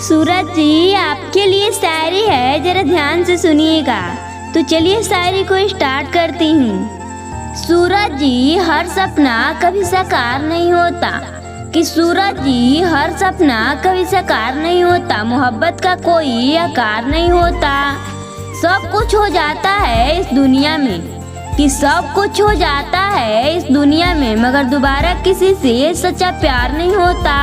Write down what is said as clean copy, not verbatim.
सूरज जी, आपके लिए शायरी है, जरा ध्यान से सुनिएगा। तो चलिए शायरी को स्टार्ट करती हूँ। सूरज जी, हर सपना कभी साकार नहीं होता। कि सूरज जी, हर सपना कभी साकार नहीं होता। मोहब्बत का कोई आकार नहीं होता। सब कुछ हो जाता है इस दुनिया में, कि सब कुछ हो जाता है इस दुनिया में, मगर दोबारा किसी से सच्चा प्यार नहीं होता।